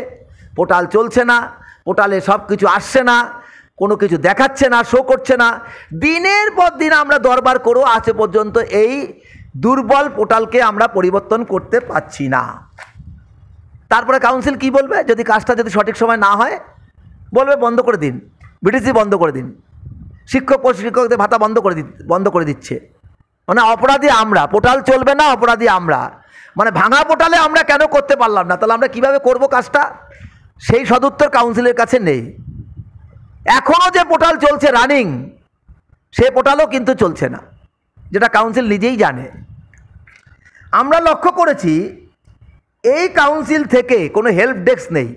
পোর্টাল চলছে না, পোর্টালে সব কিছু আসছে না, কোনো কিছু দেখাচ্ছে না, শো করছে না। দিনের পর দিন আমরা দরবার করেও আজ পর্যন্ত এই দুর্বল পোর্টালকে আমরা পরিবর্তন করতে পারছি না। তারপরে কাউন্সিল কি বলবে? যদি কাজটা যদি সঠিক সময় না হয়, বলবে বন্ধ করে দিন, বিটিসি বন্ধ করে দিন, শিক্ষক প্রশিক্ষকদের ভাতা বন্ধ করে দিচ্ছে। মানে অপরাধী আমরা, পোর্টাল চলবে না, অপরাধী আমরা। মানে ভাঙা পোর্টালে আমরা কেন করতে পারলাম না, তাহলে আমরা কিভাবে করব কাজটা? সেই সদুত্তর কাউন্সিলের কাছে নেই। এখনও যে পোর্টাল চলছে রানিং, সে পোর্টালও কিন্তু চলছে না, যেটা কাউন্সিল নিজেই জানে। আমরা লক্ষ্য করেছি এই কাউন্সিল থেকে কোনো হেল্প ডেস্ক নেই।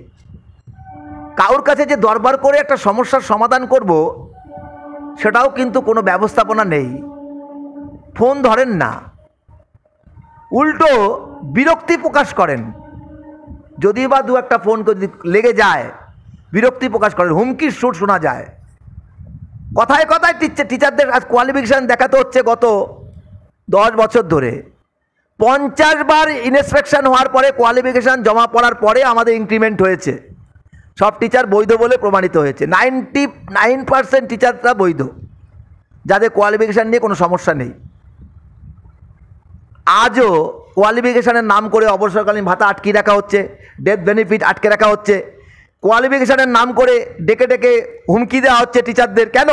কারোর কাছে যে দরবার করে একটা সমস্যার সমাধান করব, সেটাও কিন্তু কোনো ব্যবস্থাপনা নেই। ফোন ধরেন না, উল্টো বিরক্তি প্রকাশ করেন। যদি বা 2-1টা ফোন যদি লেগে যায়, বিরক্তি প্রকাশ করেন, হুমকির সুর শোনা যায়। কথায় কথায় টিচারদের আজ কোয়ালিফিকেশান দেখাতে হচ্ছে গত 10 বছর ধরে। 50 বার ইন্সপেকশন হওয়ার পরে, কোয়ালিফিকেশান জমা পড়ার পরে আমাদের ইনক্রিমেন্ট হয়েছে। সব টিচার বৈধ বলে প্রমাণিত হয়েছে। 99% টিচাররা বৈধ, যাদের কোয়ালিফিকেশান নিয়ে কোনো সমস্যা নেই। আজও কোয়ালিফিকেশানের নাম করে অবসরকালীন ভাতা আটকে রাখা হচ্ছে, ডেথ বেনিফিট আটকে রাখা হচ্ছে, কোয়ালিফিকেশানের নাম করে ডেকে ডেকে হুমকি দেওয়া হচ্ছে টিচারদের। কেন?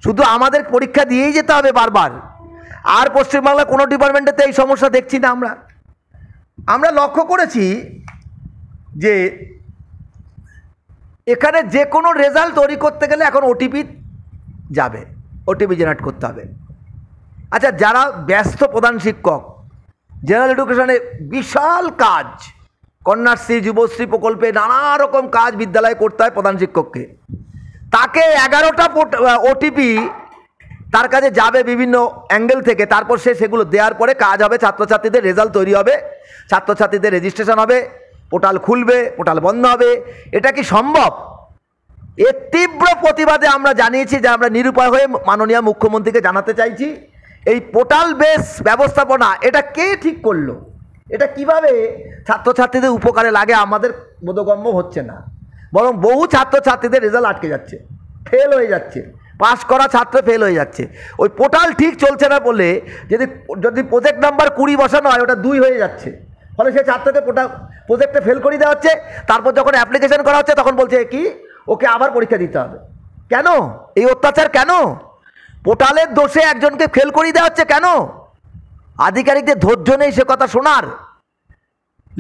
শুধু আমাদের পরীক্ষা দিয়েই যেতে হবে বারবার। আর পশ্চিমবাংলা কোনো ডিপার্টমেন্টেতে এই সমস্যা দেখছি না। আমরা লক্ষ্য করেছি যে এখানে যে কোনো রেজাল্ট তৈরি করতে গেলে এখন ওটিপি যাবে, ওটিপি জেনারেট করতে হবে। আচ্ছা, যারা ব্যস্ত প্রধান শিক্ষক, জেনারেল এডুকেশনে বিশাল কাজ, কন্যাশ্রী, যুবশ্রী প্রকল্পে নানা রকম কাজ বিদ্যালয়ে করতে হয় প্রধান শিক্ষককে, তাকে 11টা ওটিপি তার কাছে যাবে বিভিন্ন অ্যাঙ্গেল থেকে, তারপর সে সেগুলো দেওয়ার পরে কাজ হবে, ছাত্রছাত্রীদের রেজাল্ট তৈরি হবে, ছাত্রছাত্রীদের রেজিস্ট্রেশন হবে, পোর্টাল খুলবে, পোর্টাল বন্ধ হবে। এটা কি সম্ভব? এর তীব্র প্রতিবাদে আমরা জানিয়েছি যে আমরা নিরুপায় হয়ে মাননীয় মুখ্যমন্ত্রীকে জানাতে চাইছি, এই পোর্টাল বেস ব্যবস্থাপনা এটা কে ঠিক করলো? এটা কিভাবে ছাত্রছাত্রীদের উপকারে লাগে আমাদের বোধগম্য হচ্ছে না, বরং বহু ছাত্রছাত্রীদের রেজাল্ট আটকে যাচ্ছে, ফেল হয়ে যাচ্ছে, পাস করা ছাত্র ফেল হয়ে যাচ্ছে। ওই পোর্টাল ঠিক চলছে না বলে যদি প্রজেক্ট নাম্বার 20 বসানো হয়, ওটা 2 হয়ে যাচ্ছে, ফলে সে ছাত্রকে প্রজেক্টে ফেল করিয়ে দেওয়া হচ্ছে। তারপর যখন অ্যাপ্লিকেশন করা হচ্ছে তখন বলছে কি ওকে আবার পরীক্ষা দিতে হবে। কেন এই অত্যাচার? কেন পোর্টালের দোষে একজনকে ফেল করিয়ে দেওয়া হচ্ছে? কেন? আধিকারিকদের ধৈর্য নেই সে কথা শোনার।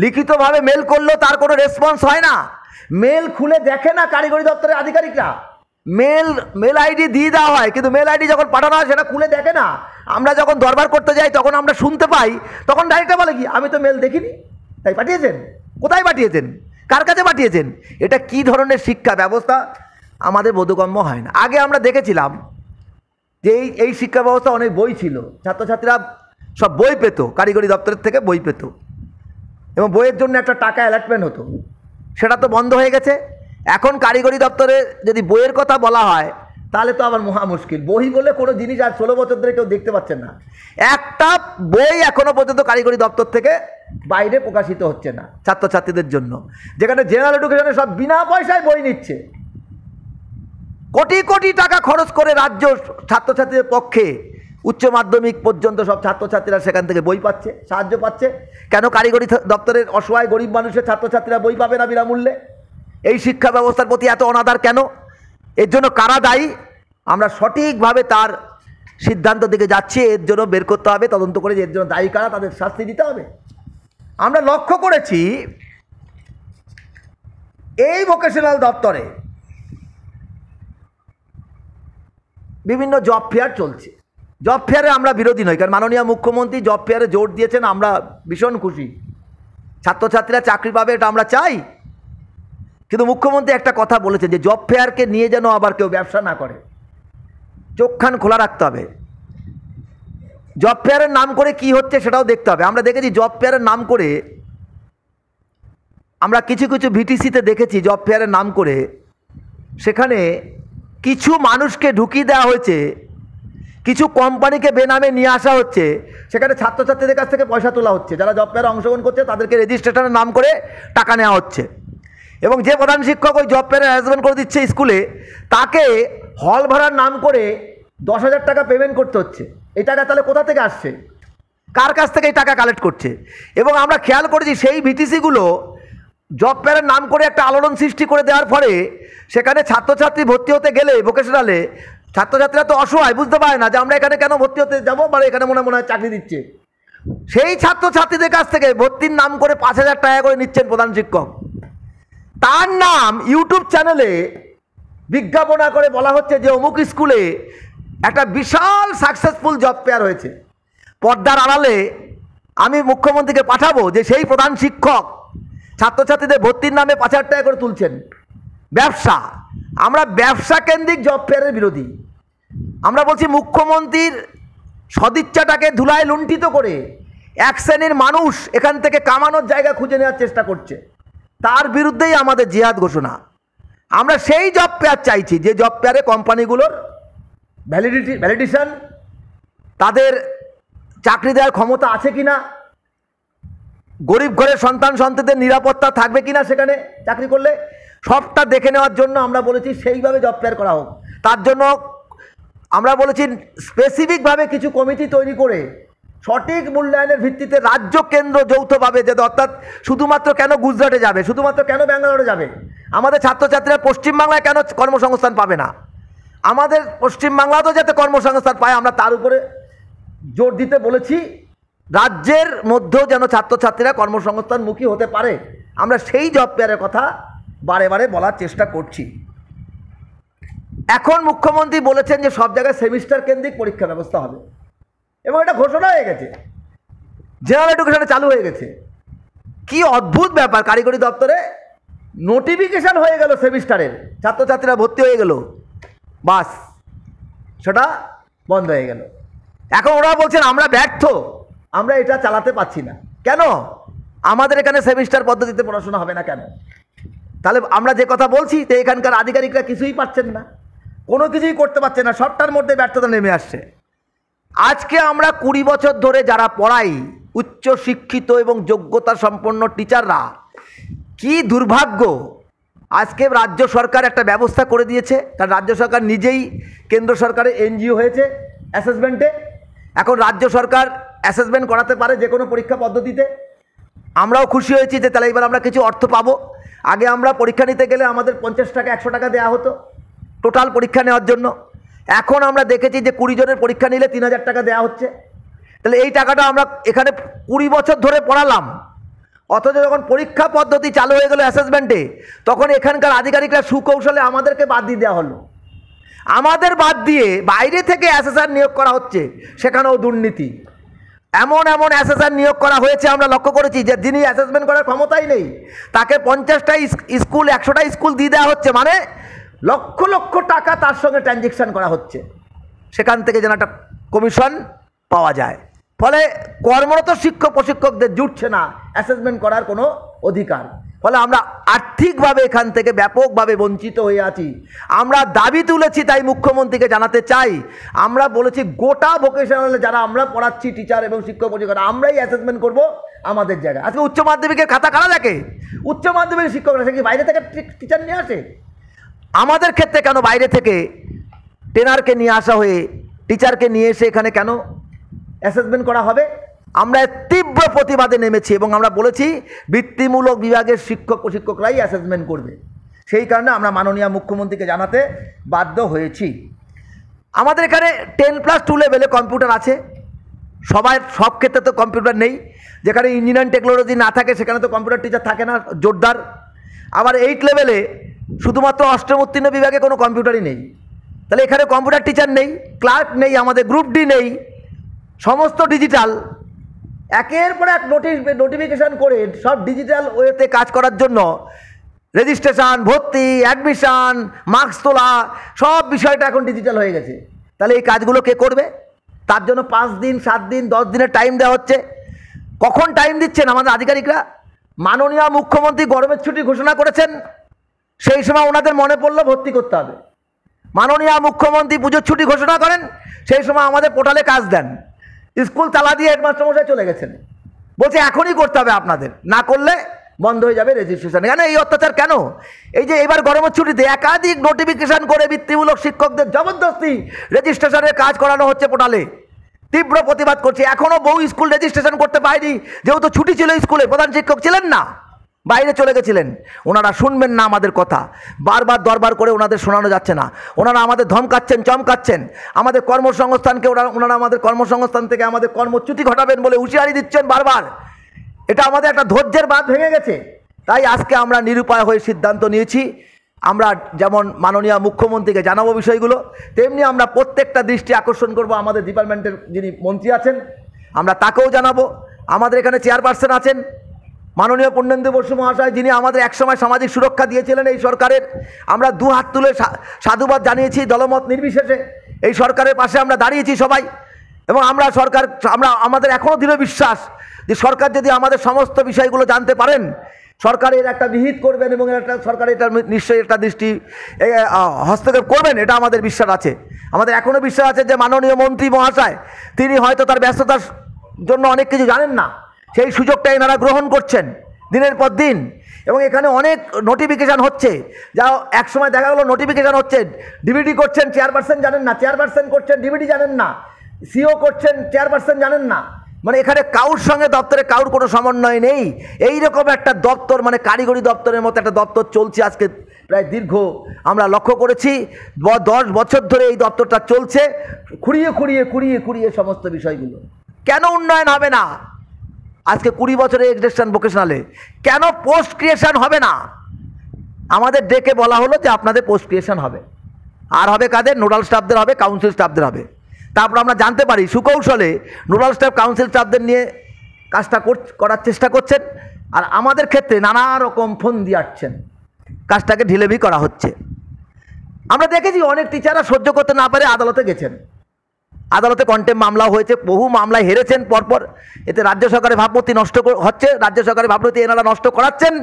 লিখিতভাবে মেল করলেও তার কোনো রেসপন্স হয় না, মেল খুলে দেখে না কারিগরি দপ্তরের আধিকারিকরা। মেল আইডি দিয়ে দেওয়া হয়, কিন্তু মেল আইডি যখন পাঠানো হয় সেটা খুলে দেখে না। আমরা যখন দরবার করতে যাই তখন আমরা শুনতে পাই, তখন ডাইরেক্টর বলে কি আমি তো মেল দেখিনি, তাই পাঠিয়েছেন? কোথায় পাঠিয়েছেন? কার কাছে পাঠিয়েছেন? এটা কি ধরনের শিক্ষা ব্যবস্থা আমাদের বোধগম্য হয় না। আগে আমরা দেখেছিলাম যে এই শিক্ষা ব্যবস্থা অনেক বই ছিল, ছাত্রছাত্রীরা সব বই পেত, কারিগরি দপ্তরের থেকে বই পেত, এবং বইয়ের জন্য একটা টাকা অ্যালটমেন্ট হতো, সেটা তো বন্ধ হয়ে গেছে। এখন কারিগরি দপ্তরে যদি বইয়ের কথা বলা হয় তাহলে তো আবার মহা মুশকিল। বই বলে কোনো জিনিস আর 16 বছর ধরে কেউ দেখতে পাচ্ছেন না। একটা বই এখনো পর্যন্ত কারিগরি দপ্তর থেকে বাইরে প্রকাশিত হচ্ছে না ছাত্রছাত্রীদের জন্য, যেখানে জেনারেল এডুকেশনে সব বিনা পয়সায় বই নিচ্ছে। কোটি কোটি টাকা খরচ করে রাজ্য ছাত্রছাত্রীদের পক্ষে উচ্চ মাধ্যমিক পর্যন্ত সব ছাত্রছাত্রীরা সেখান থেকে বই পাচ্ছে, সাহায্য পাচ্ছে। কেন কারিগরি দপ্তরের অসহায় গরিব মানুষের ছাত্রছাত্রীরা বই পাবে না বিনামূল্যে? এই শিক্ষা ব্যবস্থার প্রতি এত অনাদার কেন? এর জন্য কারা দায়ী? আমরা সঠিকভাবে তার সিদ্ধান্ত দিকে যাচ্ছি, এর জন্য বের করতে হবে, তদন্ত করে এর জন্য দায়ী কারা তাদের শাস্তি দিতে হবে। আমরা লক্ষ্য করেছি এই ভোকেশনাল দপ্তরে বিভিন্ন জব ফেয়ার চলছে। জব ফেয়ারে আমরা বিরোধী নই, কারণ মাননীয় মুখ্যমন্ত্রী জব ফেয়ারে জোর দিয়েছেন, আমরা ভীষণ খুশি। ছাত্রছাত্রীরা চাকরি পাবে এটা আমরা চাই, কিন্তু মুখ্যমন্ত্রী একটা কথা বলেছেন যে জব ফেয়ারকে নিয়ে যেন আবার কেউ ব্যবসা না করে, চোখখান খোলা রাখতে হবে। জব ফেয়ারের নাম করে কি হচ্ছে সেটাও দেখতে হবে। আমরা দেখেছি জব ফেয়ারের নাম করে, আমরা কিছু কিছু ভিটিসিতে দেখেছি জব ফেয়ারের নাম করে সেখানে কিছু মানুষকে ঢুকিয়ে দেওয়া হয়েছে, কিছু কোম্পানিকে বেনামে নিয়ে আসা হচ্ছে, সেখানে ছাত্রছাত্রীদের কাছ থেকে পয়সা তোলা হচ্ছে। যারা জব ফেয়ারে অংশগ্রহণ করছে তাদেরকে রেজিস্ট্রেশনের নাম করে টাকা নেওয়া হচ্ছে, এবং যে প্রধান শিক্ষক ওই জব ফেয়ারে অ্যারেঞ্জমেন্ট করে দিচ্ছে স্কুলে, তাকে হল ভাড়ার নাম করে 10,000 টাকা পেমেন্ট করতে হচ্ছে। এই টাকা তাহলে কোথা থেকে আসছে? কার কাছ থেকে এই টাকা কালেক্ট করছে? এবং আমরা খেয়াল করেছি সেই ভিটিসিগুলো জব ফেয়ারের নাম করে একটা আলোড়ন সৃষ্টি করে দেওয়ার ফলে সেখানে ছাত্রছাত্রী ভর্তি হতে গেলে ভোকেশনালে ছাত্রছাত্রীরা তো অসহায়, বুঝতে পারে না যে আমরা এখানে কেন ভর্তি হতে যাবো, বা এখানে মনে হয় চাকরি দিচ্ছে। সেই ছাত্রছাত্রীদের কাছ থেকে ভর্তির নাম করে 5,000 টাকা করে নিচ্ছেন প্রধান শিক্ষক। তার নাম ইউটিউব চ্যানেলে বিজ্ঞাপনা করে বলা হচ্ছে যে অমুক স্কুলে একটা বিশাল সাকসেসফুল জব ফেয়ার হয়েছে। পর্দার আড়ালে আমি মুখ্যমন্ত্রীকে পাঠাবো যে সেই প্রধান শিক্ষক ছাত্রছাত্রীদের ভর্তির নামে 5,000 টাকা করে তুলছেন। ব্যবসা, আমরা ব্যবসা কেন্দ্রিক জব ফেয়ারের বিরোধী। আমরা বলছি মুখ্যমন্ত্রীর সদিচ্ছাটাকে ধুলায় লুণ্ঠিত করে এক শ্রেণীর মানুষ এখান থেকে কামানোর জায়গা খুঁজে নেওয়ার চেষ্টা করছে, তার বিরুদ্ধেই আমাদের জিহাদ ঘোষণা। আমরা সেই জব ফেয়ার চাইছি যে জব ফেয়ারে কোম্পানিগুলোর ভ্যালিডেশন, তাদের চাকরি দেওয়ার ক্ষমতা আছে কিনা, গরিব ঘরের সন্তান সন্ততিদের নিরাপত্তা থাকবে কিনা সেখানে চাকরি করলে, সবটা দেখে নেওয়ার জন্য আমরা বলেছি সেইভাবে জব ফেয়ার করা হোক। তার জন্য আমরা বলেছি স্পেসিফিকভাবে কিছু কমিটি তৈরি করে সঠিক মূল্যায়নের ভিত্তিতে রাজ্য কেন্দ্র যৌথভাবে, যে অর্থাৎ শুধুমাত্র কেন গুজরাটে যাবে, শুধুমাত্র কেন ব্যাঙ্গালোরে যাবে, আমাদের ছাত্রছাত্রীরা পশ্চিমবাংলায় কেন কর্মসংস্থান পাবে না, আমাদের পশ্চিমবাংলাতেও যাতে কর্মসংস্থান পায় আমরা তার উপরে জোর দিতে বলেছি। রাজ্যের মধ্যেও যেন ছাত্রছাত্রীরা কর্মসংস্থানমুখী হতে পারে, আমরা সেই জব ফেয়ারের কথা বারে বারে বলার চেষ্টা করছি। এখন মুখ্যমন্ত্রী বলেছেন যে সব জায়গায় সেমিস্টার কেন্দ্রিক পরীক্ষা ব্যবস্থা হবে। এবং এটা ঘোষণা হয়ে গেছে, জেনারেল এডুকেশনে চালু হয়ে গেছে। কি অদ্ভুত ব্যাপার, কারিগরি দপ্তরে নোটিফিকেশান হয়ে গেল সেমিস্টারের, ছাত্রছাত্রীরা ভর্তি হয়ে গেল, বাস সেটা বন্ধ হয়ে গেল। এখন ওরা বলছেন আমরা ব্যর্থ, আমরা এটা চালাতে পারছি না। কেন? আমাদের এখানে সেমিস্টার পদ্ধতিতে পড়াশোনা হবে না কেন? তাহলে আমরা যে কথা বলছি যে এখানকার আধিকারিকরা কিছুই পাচ্ছেন না, কোনো কিছুই করতে পারছে না, সবটার মধ্যে ব্যর্থতা নেমে আসছে। আজকে আমরা 20 বছর ধরে যারা পড়াই, উচ্চ শিক্ষিত এবং যোগ্যতা সম্পন্ন টিচাররা, কি দুর্ভাগ্য, আজকে রাজ্য সরকার একটা ব্যবস্থা করে দিয়েছে। কারণ রাজ্য সরকার নিজেই কেন্দ্র সরকারের এনজিও হয়েছে অ্যাসেসমেন্টে। এখন রাজ্য সরকার অ্যাসেসমেন্ট করাতে পারে যে কোনো পরীক্ষা পদ্ধতিতে। আমরাও খুশি হয়েছি যে তাহলে এবার আমরা কিছু অর্থ পাবো। আগে আমরা পরীক্ষা নিতে গেলে আমাদের 50 টাকা 100 টাকা দেওয়া হতো টোটাল পরীক্ষা নেওয়ার জন্য। এখন আমরা দেখেছি যে 20 জনের পরীক্ষা নিলে 3000 টাকা দেওয়া হচ্ছে। তাহলে এই টাকাটা আমরা এখানে 20 বছর ধরে পড়ালাম, অথচ যখন পরীক্ষা পদ্ধতি চালু হয়ে গেল অ্যাসেসমেন্টে, তখন এখানকার আধিকারিকরা সুকৌশলে আমাদেরকে বাদ দিয়ে দেওয়া হলো। আমাদের বাদ দিয়ে বাইরে থেকে অ্যাসেসর নিয়োগ করা হচ্ছে, সেখানেও দুর্নীতি। এমন এমন অ্যাসেসর নিয়োগ করা হয়েছে আমরা লক্ষ্য করেছি যে যিনি অ্যাসেসমেন্ট করার ক্ষমতাই নেই, তাকে 50টা স্কুল 100টা স্কুল দিয়ে দেওয়া হচ্ছে, মানে লক্ষ লক্ষ টাকা তার সঙ্গে ট্রানজ্যাকশান করা হচ্ছে, সেখান থেকে যেন একটা কমিশন পাওয়া যায়। ফলে কর্মরত শিক্ষক প্রশিক্ষকদের জুটছে না অ্যাসেসমেন্ট করার কোনো অধিকার। ফলে আমরা আর্থিকভাবে এখান থেকে ব্যাপকভাবে বঞ্চিত হয়ে আছি। আমরা দাবি তুলেছি, তাই মুখ্যমন্ত্রীকে জানাতে চাই, আমরা বলেছি গোটা ভোকেশনালে যারা আমরা পড়াচ্ছি টিচার এবং শিক্ষক প্রশিক্ষক, আমরাই অ্যাসেসমেন্ট করব আমাদের জায়গায়। আজকে উচ্চ মাধ্যমিকের খাতা কারা দেখে? উচ্চ মাধ্যমিকের শিক্ষকরা। সে কি বাইরে থেকে টিচার নিয়ে আসে? আমাদের ক্ষেত্রে কেন বাইরে থেকে ট্রেনারকে নিয়ে আসা হয়ে টিচারকে নিয়ে এসে এখানে কেন অ্যাসেসমেন্ট করা হবে? আমরা তীব্র প্রতিবাদে নেমেছি এবং আমরা বলেছি বৃত্তিমূলক বিভাগের শিক্ষক প্রশিক্ষকরাই অ্যাসেসমেন্ট করবে। সেই কারণে আমরা মাননীয় মুখ্যমন্ত্রীকে জানাতে বাধ্য হয়েছি। আমাদের এখানে 10+2 লেভেলে কম্পিউটার আছে, সব ক্ষেত্রে তো কম্পিউটার নেই। যেখানে ইঞ্জিনিয়ারিং টেকনোলজি না থাকে সেখানে তো কম্পিউটার টিচার থাকে না জোরদার। আবার 8 লেভেলে শুধুমাত্র অষ্টম উত্তীর্ণ বিভাগে কোনো কম্পিউটারই নেই। তাহলে এখানে কম্পিউটার টিচার নেই, ক্লার্ক নেই, আমাদের গ্রুপ ডি নেই, সমস্ত ডিজিটাল। একের পর এক নোটিফিকেশান করে সব ডিজিটাল ওয়েতে কাজ করার জন্য রেজিস্ট্রেশন, ভর্তি, অ্যাডমিশান, মার্কস তোলা, সব বিষয়টা এখন ডিজিটাল হয়ে গেছে। তাহলে এই কাজগুলো কে করবে? তার জন্য 5 দিন 7 দিন 10 দিনের টাইম দেওয়া হচ্ছে। কখন টাইম দিচ্ছেন আমাদের আধিকারিকরা? মাননীয় মুখ্যমন্ত্রী গরমের ছুটি ঘোষণা করেছেন, সেই সময় ওনাদের মনে পড়লো ভর্তি করতে হবে। মাননীয় মুখ্যমন্ত্রী পুজোর ছুটি ঘোষণা করেন, সেই সময় আমাদের পোর্টালে কাজ দেন। স্কুল তালা দিয়ে হেডমাস্টার মশাই চলে গেছেন, বলছে এখনই করতে হবে আপনাদের, না করলে বন্ধ হয়ে যাবে রেজিস্ট্রেশন। কেন এই অত্যাচার? কেন এই যে এবার গরমের ছুটিতে একাধিক নোটিফিকেশান করে বৃত্তিমূলক শিক্ষকদের জবরদস্তি রেজিস্ট্রেশনের কাজ করানো হচ্ছে পোর্টালে? তীব্র প্রতিবাদ করছে। এখনও বহু স্কুল রেজিস্ট্রেশন করতে পারেনি, যেহেতু ছুটি ছিল, স্কুলে প্রধান শিক্ষক ছিলেন না, বাইরে চলে গেছিলেন। ওনারা শুনবেন না আমাদের কথা, বারবার দরবার করে ওনাদের শোনানো যাচ্ছে না। ওনারা আমাদের ধমকাচ্ছেন, চমকাচ্ছেন, আমাদের কর্মসংস্থানকে ওনারা আমাদের কর্মসংস্থান থেকে আমাদের কর্মচ্যুতি ঘটাবেন বলে হুঁশিয়ারি দিচ্ছেন বারবার। এটা আমাদের একটা ধৈর্যের বাঁধ ভেঙে গেছে। তাই আজকে আমরা নিরুপায় হয়ে সিদ্ধান্ত নিয়েছি, আমরা যেমন মাননীয় মুখ্যমন্ত্রীকে জানাবো বিষয়গুলো, তেমনি আমরা প্রত্যেকটা দৃষ্টি আকর্ষণ করব আমাদের ডিপার্টমেন্টের যিনি মন্ত্রী আছেন, আমরা তাকেও জানাবো। আমাদের এখানে চেয়ারপারসন আছেন মাননীয় পূর্ণেন্দু বসু মহাশয়, যিনি আমাদের একসময় সামাজিক সুরক্ষা দিয়েছিলেন এই সরকারের। আমরা দু হাত তুলে সাধুবাদ জানিয়েছি, দলমত নির্বিশেষে এই সরকারের পাশে আমরা দাঁড়িয়েছি সবাই। এবং আমাদের এখনও দৃঢ় বিশ্বাস যে সরকার যদি আমাদের সমস্ত বিষয়গুলো জানতে পারেন, সরকারের একটা বিহিত করবেন এবং সরকার এটা নিশ্চয়ই একটা দৃষ্টি হস্তক্ষেপ করবেন, এটা আমাদের বিশ্বাস আছে। আমাদের এখনও বিশ্বাস আছে যে মাননীয় মন্ত্রী মহাশয়, তিনি হয়তো তার ব্যস্ততার জন্য অনেক কিছু জানেন না, সেই সুযোগটা এনারা গ্রহণ করছেন দিনের পর দিন। এবং এখানে অনেক নোটিফিকেশান হচ্ছে, যা এক সময় দেখা গেলো নোটিফিকেশান হচ্ছে, ডিবিডি করছেন চেয়ারপারসন জানেন না, চেয়ারপারসন করছেন ডিবিডি জানেন না, সিও করছেন চেয়ারপারসন জানেন না। মানে এখানে কারুর সঙ্গে দপ্তরে কারুর কোনো সমন্বয় নেই। এইরকম একটা দপ্তর, মানে কারিগরি দপ্তরের মতো একটা দপ্তর চলছে আজকে প্রায় দীর্ঘ, আমরা লক্ষ্য করেছি 10 বছর ধরে এই দপ্তরটা চলছে, খুঁড়িয়ে খুঁড়িয়ে খুঁড়িয়ে খুঁড়িয়ে সমস্ত বিষয়গুলো। কেন উন্নয়ন হবে না? আজকে 20 বছরের এডুকেশন ভোকেশনালে কেন পোস্ট ক্রিয়েশন হবে না? আমাদের ডেকে বলা হলো যে আপনাদের পোস্ট ক্রিয়েশন হবে, আর হবে কাদের? নোডাল স্টাফদের হবে, কাউন্সিল স্টাফদের হবে। তারপর আমরা জানতে পারি সুকৌশলে নোডাল স্টাফ কাউন্সিল স্টাফদের নিয়ে কাজটা করার চেষ্টা করছেন, আর আমাদের ক্ষেত্রে নানা রকম ফোন দিয়ে আসছেন, কাজটাকে ঢিলেমি করা হচ্ছে। আমরা দেখেছি অনেক টিচাররা সহ্য করতে না পারে আদালতে গেছেন, আদালতে কন্টেম মামলা হয়েছে, বহু মামলায় হেরেছেন পরপর। এতে রাজ্য সরকারের ভাবমূর্তি নষ্ট হচ্ছে, রাজ্য সরকারের ভাবমূর্তি এনারা নষ্ট করাচ্ছেন।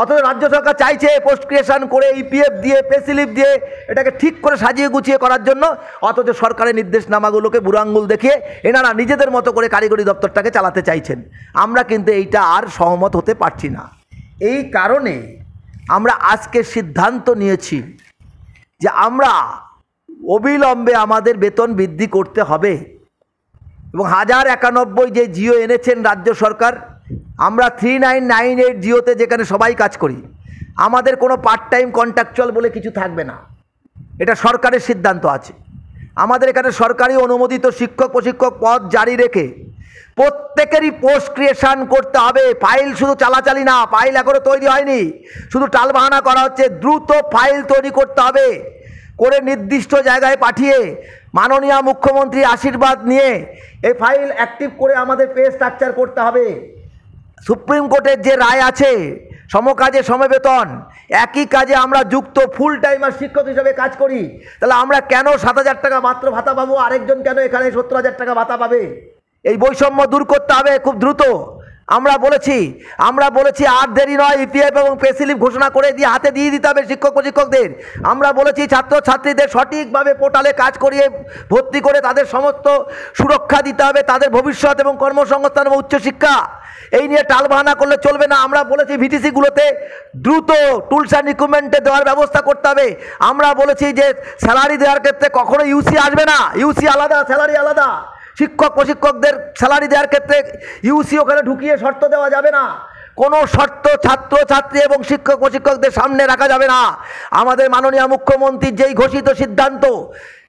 অথচ রাজ্য সরকার চাইছে পোস্ট ক্রিয়েশন করে ইপিএফ দিয়ে পে স্লিপ দিয়ে এটাকে ঠিক করে সাজিয়ে গুছিয়ে করার জন্য, অথচ সরকারের নির্দেশনামাগুলোকে বুড়ো আঙ্গুল দেখিয়ে এনারা নিজেদের মতো করে কারিগরি দপ্তরটাকে চালাতে চাইছেন। আমরা কিন্তু এইটা আর সহমত হতে পারছি না। এই কারণে আমরা আজকে সিদ্ধান্ত নিয়েছি যে আমরা অবিলম্বে আমাদের বেতন বৃদ্ধি করতে হবে, এবং 1091 যে জিও এনেছেন রাজ্য সরকার, আমরা 3998 জিওতে যেখানে সবাই কাজ করি, আমাদের কোনো পার্ট টাইম কন্ট্রাকচুয়াল বলে কিছু থাকবে না, এটা সরকারের সিদ্ধান্ত আছে। আমাদের এখানে সরকারি অনুমোদিত শিক্ষক প্রশিক্ষক পদ জারি রেখে প্রত্যেকেরই পোস্ট ক্রিয়েশন করতে হবে। ফাইল শুধু চালাচালি না, ফাইল এখনও তৈরি হয়নি, শুধু টালবাহানা করা হচ্ছে। দ্রুত ফাইল তৈরি করতে হবে, করে নির্দিষ্ট জায়গায় পাঠিয়ে মাননীয় মুখ্যমন্ত্রী আশীর্বাদ নিয়ে এই ফাইল অ্যাক্টিভ করে আমাদের পে স্ট্রাকচার করতে হবে। সুপ্রিম কোর্টের যে রায় আছে সমকাজে সমবেতন, একই কাজে আমরা যুক্ত ফুল টাইমার শিক্ষক হিসেবে কাজ করি, তাহলে আমরা কেন 7,000 টাকা মাত্র ভাতা পাবো, আরেকজন কেন এখানে 70,000 টাকা ভাতা পাবে? এই বৈষম্য দূর করতে হবে খুব দ্রুত। আমরা বলেছি আর দেরি নয়, ইপিএফ এবং পে স্লিপ ঘোষণা করে দিয়ে হাতে দিয়ে দিতে হবে শিক্ষক প্রশিক্ষকদের। আমরা বলেছি ছাত্রছাত্রীদের সঠিকভাবে পোর্টালে কাজ করিয়ে ভর্তি করে তাদের সমস্ত সুরক্ষা দিতে হবে, তাদের ভবিষ্যৎ এবং কর্মসংস্থান এবং উচ্চশিক্ষা। এই নিয়ে টালবাহানা করলে চলবে না। আমরা বলেছি ভিটিসিগুলোতে দ্রুত টুলস অ্যান্ড ইকুইপমেন্টে দেওয়ার ব্যবস্থা করতে হবে। আমরা বলেছি যে স্যালারি দেওয়ার ক্ষেত্রে কখনো ইউসি আসবে না, ইউসি আলাদা, স্যালারি আলাদা। শিক্ষক প্রশিক্ষকদের স্যালারি দেওয়ার ক্ষেত্রে ইউসি ওখানে ঢুকিয়ে শর্ত দেওয়া যাবে না, কোনো শর্ত ছাত্রছাত্রী এবং শিক্ষক প্রশিক্ষকদের সামনে রাখা যাবে না। আমাদের মাননীয় মুখ্যমন্ত্রীর যেই ঘোষিত সিদ্ধান্ত,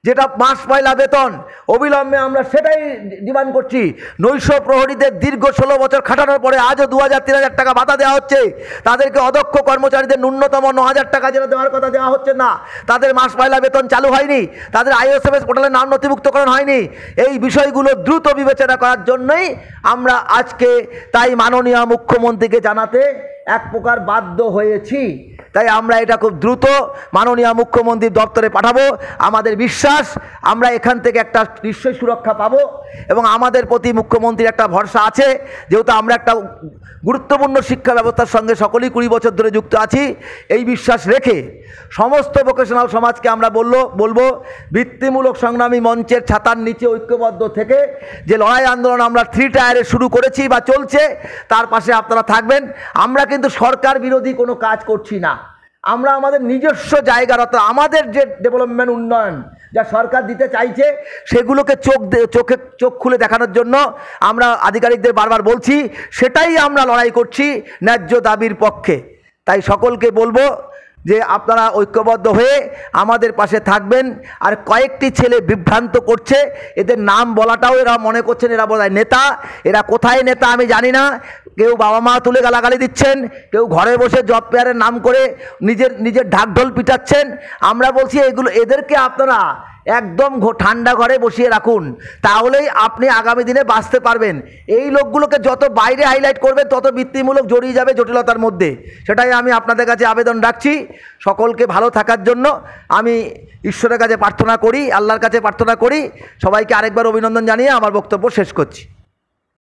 যেটা মাস পয়লা বেতন, অবিলম্বে আমরা সেটাই ডিমান্ড করছি। নৈশ প্রহরীদের দীর্ঘ 16 বছর খাটানোর পরে আজও 2,000-3,000 টাকা ভাতা দেওয়া হচ্ছে। তাদেরকে অদক্ষ কর্মচারীদের ন্যূনতম 9,000 টাকা যেটা দেওয়ার কথা দেওয়া হচ্ছে না। তাদের মাস পয়লা বেতন চালু হয়নি, তাদের আইওএসএমএস পোর্টালে নাম নথিভুক্তকরণ হয়নি। এই বিষয়গুলো দ্রুত বিবেচনা করার জন্যই আমরা আজকে তাই মাননীয় মুখ্যমন্ত্রীকে জানাতে এক প্রকার বাধ্য হয়েছি। তাই আমরা এটা খুব দ্রুত মাননীয় মুখ্যমন্ত্রীর দপ্তরে পাঠাবো। আমাদের বিশ্বাস আমরা এখান থেকে একটা নিশ্চয়ই সুরক্ষা পাবো, এবং আমাদের প্রতি মুখ্যমন্ত্রীর একটা ভরসা আছে, যেহেতু আমরা একটা গুরুত্বপূর্ণ শিক্ষা ব্যবস্থার সঙ্গে সকলেই 20 বছর ধরে যুক্ত আছি। এই বিশ্বাস রেখে সমস্ত ভোকেশনাল সমাজকে আমরা বলবো বৃত্তিমূলক সংগ্রামী মঞ্চের ছাতার নিচে ঐক্যবদ্ধ থেকে যে লড়াই আন্দোলন আমরা 3 টায়ারে শুরু করেছি বা চলছে, তার পাশে আপনারা থাকবেন। আমরা কিন্তু সরকার বিরোধী কোনো কাজ করছি না, আমরা আমাদের নিজস্ব জায়গার, অর্থাৎ আমাদের যে ডেভেলপমেন্ট উন্নয়ন যা সরকার দিতে চাইছে সেগুলোকে চোখ খুলে দেখানোর জন্য আমরা আধিকারিকদের বারবার বলছি, সেটাই আমরা লড়াই করছি ন্যায্য দাবির পক্ষে। তাই সকলকে বলবো যে আপনারা ঐক্যবদ্ধ হয়ে আমাদের পাশে থাকবেন। আর কয়েকটি ছেলে বিভ্রান্ত করছে, এদের নাম বলাটাও এরা মনে করছেন এরা বোধহয় নেতা। এরা কোথায় নেতা আমি জানি না। কেউ বাবা মা তুলে গালাগালি দিচ্ছেন, কেউ ঘরে বসে জব পেয়ারের নাম করে নিজের ঢাকঢোল পিটাচ্ছেন। আমরা বলছি এদেরকে আপনারা একদম ঠান্ডা ঘরে বসিয়ে রাখুন, তাহলেই আপনি আগামী দিনে বাঁচতে পারবেন। এই লোকগুলোকে যত বাইরে হাইলাইট করবেন তত বৃত্তিমূলক জড়িয়ে যাবে জটিলতার মধ্যে। সেটাই আমি আপনাদের কাছে আবেদন রাখছি। সকলকে ভালো থাকার জন্য আমি ঈশ্বরের কাছে প্রার্থনা করি, আল্লাহর কাছে প্রার্থনা করি। সবাইকে আরেকবার অভিনন্দন জানিয়ে আমার বক্তব্য শেষ করছি।